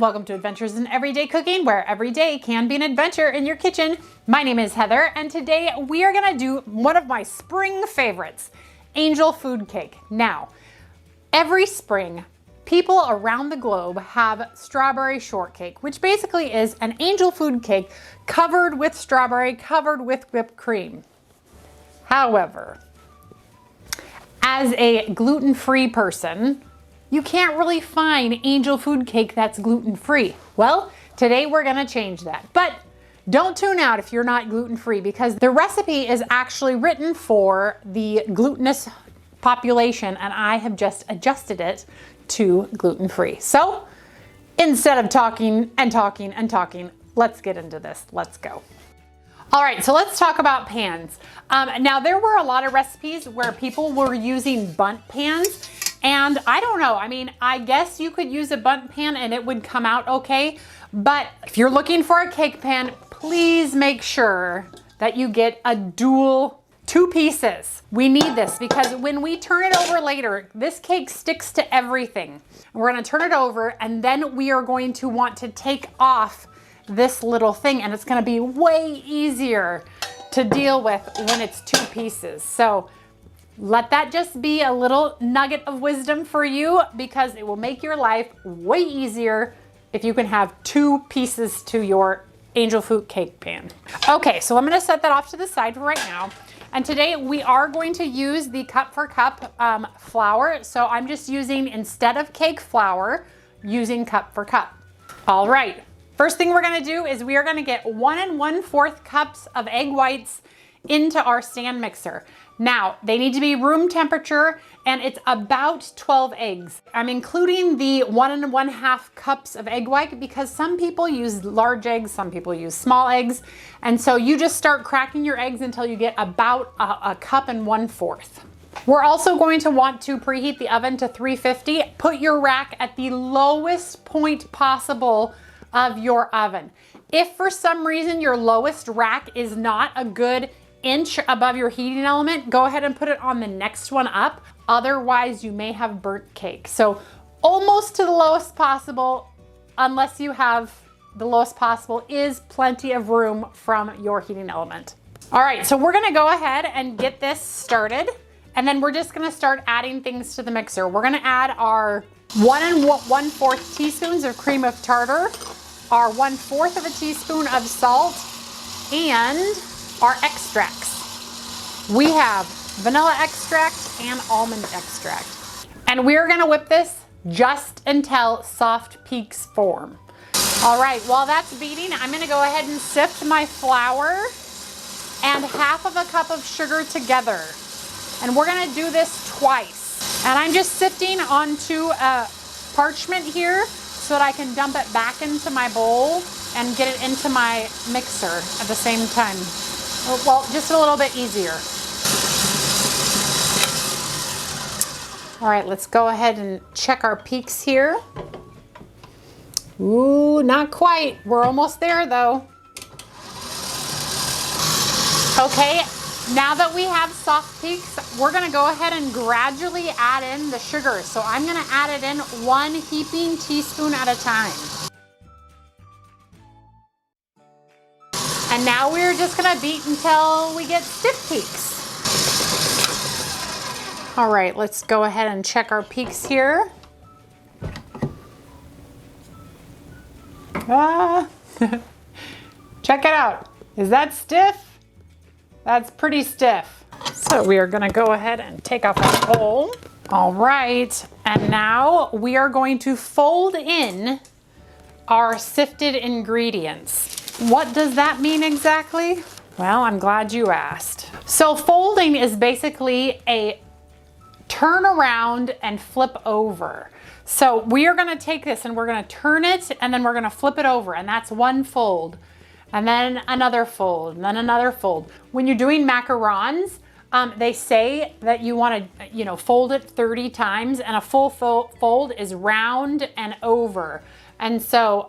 welcome to Adventures in Everyday Cooking, where every day can be an adventure in your kitchen. My name is Heather, and today we are gonna do one of my spring favorites, angel food cake. Now, every spring, people around the globe have strawberry shortcake, which basically is an angel food cake covered with strawberry, covered with whipped cream. However, as a gluten-free person, you can't really find angel food cake that's gluten-free. Well, today we're gonna change that. But don't tune out if you're not gluten-free, because the recipe is actually written for the glutinous population, and I have just adjusted it to gluten-free. So instead of talking and talking and talking, let's get into this. Let's go. All right, so let's talk about pans. Now there were a lot of recipes where people were using bundt pans, and I don't know, I mean, I guess you could use a bundt pan and it would come out okay, but if you're looking for a cake pan, please make sure that you get a dual 2 pieces. We need this because when we turn it over later, this cake sticks to everything. We're gonna turn it over, and then we are going to want to take off this little thing, and it's gonna be way easier to deal with when it's 2 pieces. So let that just be a little nugget of wisdom for you, because it will make your life way easier if you can have 2 pieces to your angel food cake pan. Okay, so I'm gonna set that off to the side for right now. And today we are going to use the Cup4Cup flour. So I'm just using, instead of cake flour, using Cup4Cup. All right. First thing we're gonna do is we are gonna get 1 1/4 cups of egg whites into our stand mixer. Now, they need to be room temperature, and it's about 12 eggs. I'm including the 1 1/2 cups of egg white because some people use large eggs, some people use small eggs. And so you just start cracking your eggs until you get about a cup and 1/4. We're also going to want to preheat the oven to 350. Put your rack at the lowest point possible of your oven. If for some reason your lowest rack is not a good inch above your heating element, go ahead and put it on the next one up. Otherwise, you may have burnt cake. So almost to the lowest possible, unless you have the lowest possible, is plenty of room from your heating element. All right, so we're gonna go ahead and get this started, and then we're just gonna start adding things to the mixer. We're gonna add our 1 1/4 teaspoons of cream of tartar, our 1/4 of a teaspoon of salt, and our extracts. We have vanilla extract and almond extract. And we're gonna whip this just until soft peaks form. All right, while that's beating, I'm gonna go ahead and sift my flour and 1/2 cup of sugar together. And we're gonna do this twice. And I'm just sifting onto a parchment here so that I can dump it back into my bowl and get it into my mixer at the same time. Well, just a little bit easier. All right, let's go ahead and check our peaks here. Ooh, not quite. We're almost there though. Okay, now that we have soft peaks, we're gonna go ahead and gradually add in the sugar. So I'm gonna add it in 1 heaping teaspoon at a time. And now we're just gonna beat until we get stiff peaks. All right, let's go ahead and check our peaks here. Check it out. Is that stiff? That's pretty stiff. So we are gonna go ahead and take off our bowl. All right, and now we are going to fold in our sifted ingredients. What does that mean exactly? Well, I'm glad you asked. So folding is basically a turn around and flip over. So we are gonna take this and we're gonna turn it, and then we're gonna flip it over, and that's 1 fold. And then another fold, and then another fold. When you're doing macarons, they say that you wanna, fold it 30 times, and a full fold is round and over. And so,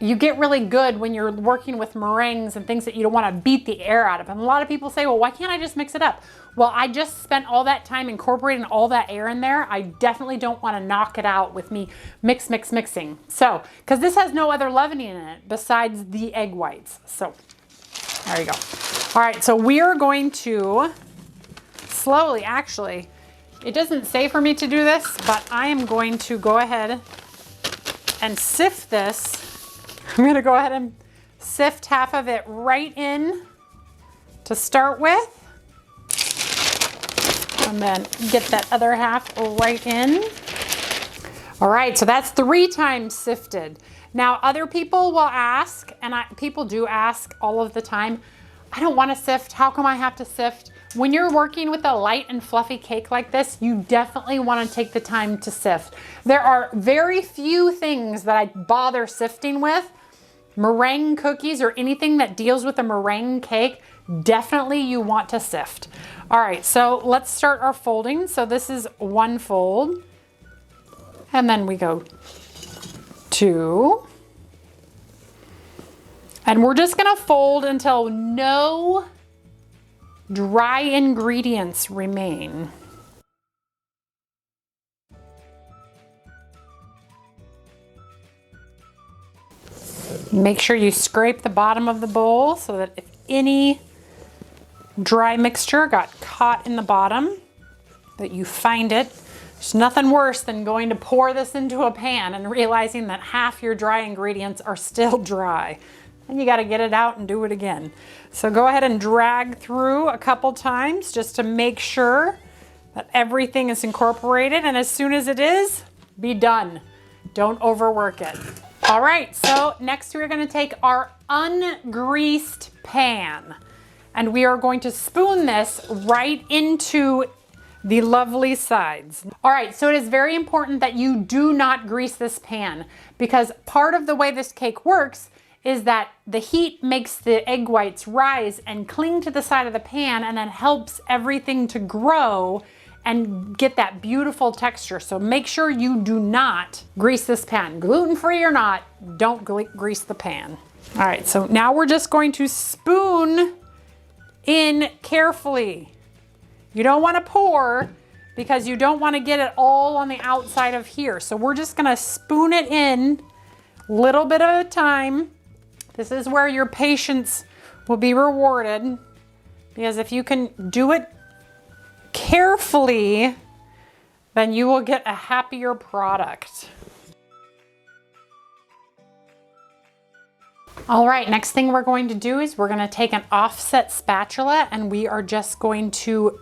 you get really good when you're working with meringues and things that you don't want to beat the air out of. And a lot of people say, well, why can't I just mix it up? well, I just spent all that time incorporating all that air in there. I definitely don't want to knock it out with me mixing. So, because this has no other leavening in it besides the egg whites. So, there you go. All right, so we are going to slowly, actually, it doesn't say for me to do this, but I am going to go ahead and sift this. I'm gonna go ahead and sift half of it right in to start with. And then get that other half right in. All right, so that's 3 times sifted. Now, other people will ask, and people do ask all of the time, I don't want to sift. How come I have to sift? When you're working with a light and fluffy cake like this, you definitely want to take the time to sift. There are very few things that I bother sifting with. Meringue cookies or anything that deals with a meringue cake, definitely you want to sift. All right, so let's start our folding. So this is 1 fold, and then we go 2. And we're just gonna fold until no dry ingredients remain. Make sure you scrape the bottom of the bowl so that if any dry mixture got caught in the bottom, that you find it. There's nothing worse than going to pour this into a pan and realizing that half your dry ingredients are still dry. And you got to get it out and do it again. So go ahead and drag through a couple times just to make sure that everything is incorporated. And as soon as it is, be done. Don't overwork it. All right, so next we're going to take our ungreased pan and we are going to spoon this right into the lovely sides. All right, so it is very important that you do not grease this pan because part of the way this cake works is that the heat makes the egg whites rise and cling to the side of the pan and then helps everything to grow and get that beautiful texture. So make sure you do not grease this pan. Gluten-free or not, don't grease the pan. All right, so now we're just going to spoon in carefully. You don't want to pour because you don't want to get it all on the outside of here. So we're just gonna spoon it in a little bit at a time. This is where your patience will be rewarded because if you can do it carefully, then you will get a happier product. All right, next thing we're going to do is we're going to take an offset spatula and we are just going to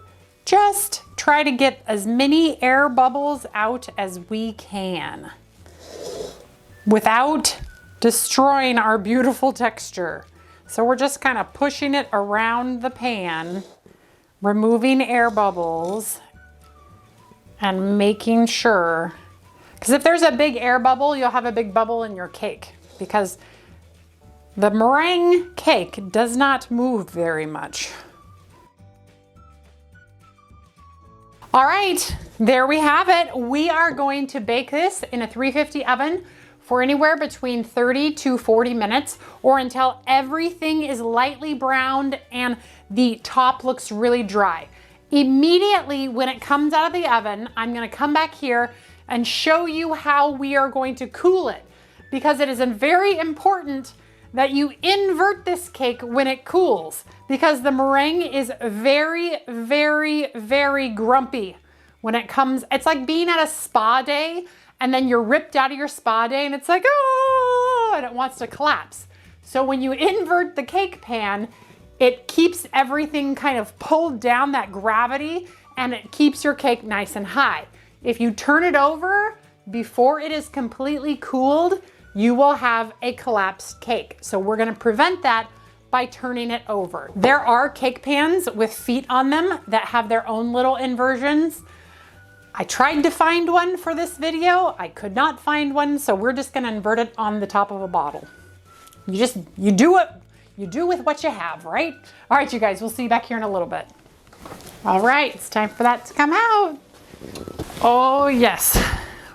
try to get as many air bubbles out as we can without destroying our beautiful texture. So we're just kind of pushing it around the pan, removing air bubbles and making sure, because if there's a big air bubble, you'll have a big bubble in your cake because the meringue cake does not move very much. All right, there we have it. We are going to bake this in a 350 oven for anywhere between 30 to 40 minutes or until everything is lightly browned and the top looks really dry. Immediately when it comes out of the oven, I'm gonna come back here and show you how we are going to cool it because it is very important that you invert this cake when it cools because the meringue is very, very, very grumpy when it comes. It's like being at a spa day and then you're ripped out of your spa day and it's like, oh, and it wants to collapse. So when you invert the cake pan, it keeps everything kind of pulled down, that gravity, and it keeps your cake nice and high. If you turn it over before it is completely cooled, you will have a collapsed cake. So we're gonna prevent that by turning it over. There are cake pans with feet on them that have their own little inversions. I tried to find one for this video. I could not find one, so we're just gonna invert it on the top of a bottle. You do with what you have, right? All right, you guys, we'll see you back here in a little bit. All right, it's time for that to come out. Oh yes,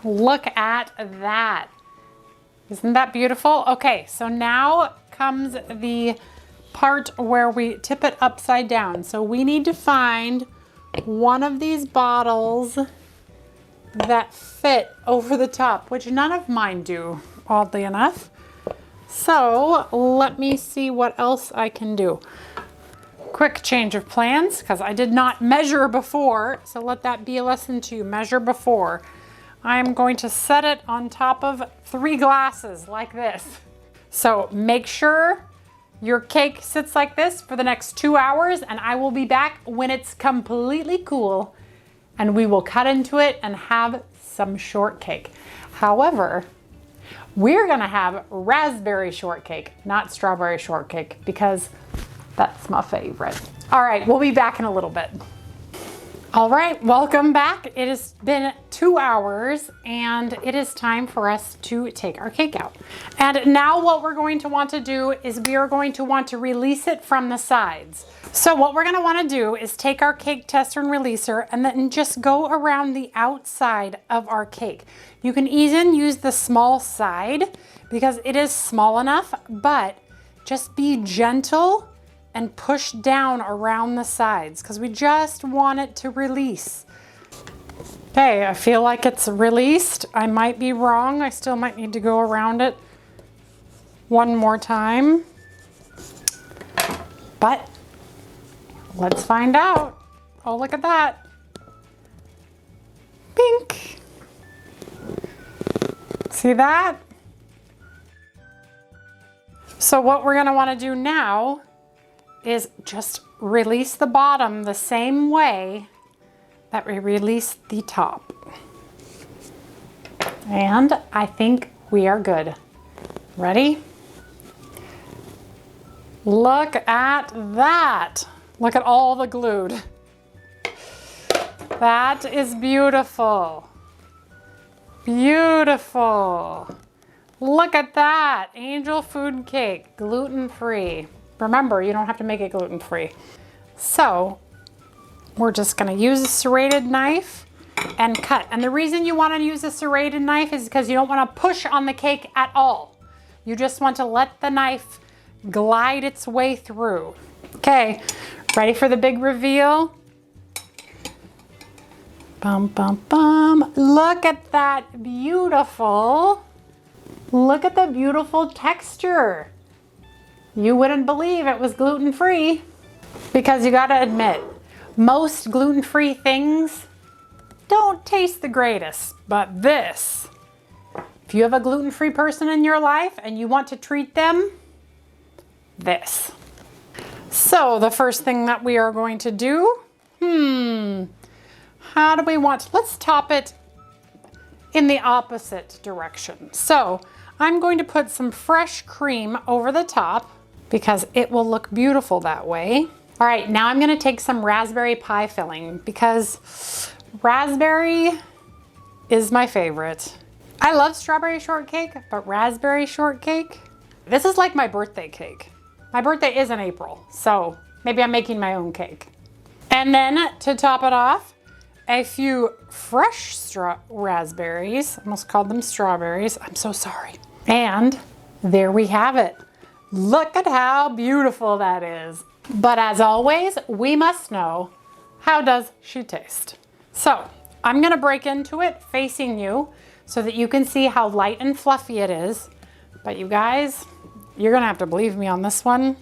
look at that. Isn't that beautiful? Okay, so now comes the part where we tip it upside down. So we need to find one of these bottles that fit over the top, which none of mine do, oddly enough. So let me see what else I can do. Quick change of plans, because I did not measure before, so let that be a lesson to you, measure before. I'm going to set it on top of 3 glasses like this. So make sure your cake sits like this for the next 2 hours, and I will be back when it's completely cool, and we will cut into it and have some shortcake. However, we're gonna have raspberry shortcake, not strawberry shortcake, because that's my favorite. All right, we'll be back in a little bit. All right, welcome back. It has been 2 hours and it is time for us to take our cake out. And now what we're going to want to do is we are going to want to release it from the sides. So what we're gonna wanna do is take our cake tester and releaser and then just go around the outside of our cake. You can even use the small side because it is small enough, but just be gentle and push down around the sides because we just want it to release. Okay, I feel like it's released. I might be wrong. I still might need to go around it one more time. But let's find out. Oh, look at that. Pink. See that? So what we're gonna wanna do now is just release the bottom the same way that we release the top. And I think we are good. Ready? Look at that. Look at all the glued. That is beautiful. Beautiful. Look at that. Angel food cake, gluten-free. Remember, you don't have to make it gluten-free. So we're just gonna use a serrated knife and cut. And the reason you wanna use a serrated knife is because you don't wanna push on the cake at all. You just want to let the knife glide its way through. Okay, ready for the big reveal? Bum, bum, bum. Look at that beautiful, look at the beautiful texture. You wouldn't believe it was gluten-free because you gotta admit, most gluten-free things don't taste the greatest, but this, if you have a gluten-free person in your life and you want to treat them, this. So the first thing that we are going to do, how do we want, let's top it in the opposite direction. So I'm going to put some fresh cream over the top because it will look beautiful that way. All right, now I'm gonna take some raspberry pie filling because raspberry is my favorite. I love strawberry shortcake, but raspberry shortcake, this is like my birthday cake. My birthday is in April, so maybe I'm making my own cake. And then to top it off, a few fresh raspberries. I almost called them strawberries. I'm so sorry. And there we have it. Look at how beautiful that is. But as always, we must know, how does she taste? So I'm gonna break into it facing you so that you can see how light and fluffy it is. But you guys, you're gonna have to believe me on this one.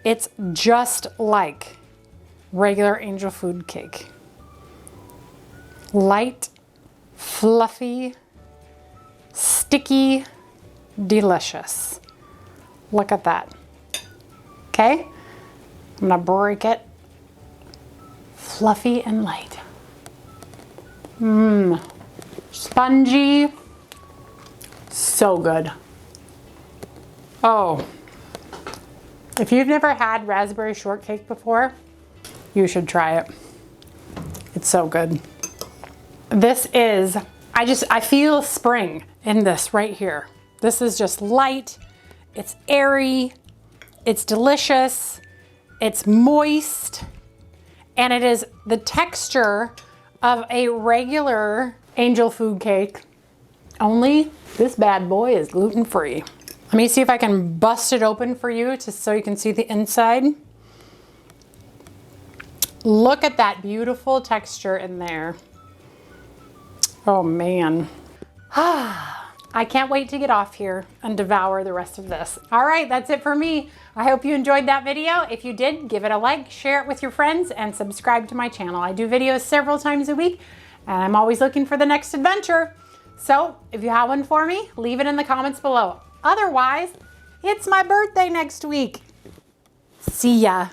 It's just like regular angel food cake. Light, fluffy, sticky, delicious. Look at that. Okay, I'm gonna break it. Fluffy and light. Spongy, so good. Oh, if you've never had raspberry shortcake before, you should try it. It's so good. This is, I feel spring in this right here. This is just light, it's airy, it's delicious, it's moist, and it is the texture of a regular angel food cake, only this bad boy is gluten-free. Let me see if I can bust it open for you just so you can see the inside. Look at that beautiful texture in there. Oh man. I can't wait to get off here and devour the rest of this. All right, that's it for me. I hope you enjoyed that video. If you did, give it a like, share it with your friends, and subscribe to my channel. I do videos several times a week, and I'm always looking for the next adventure. So if you have one for me, leave it in the comments below. Otherwise, it's my birthday next week. See ya.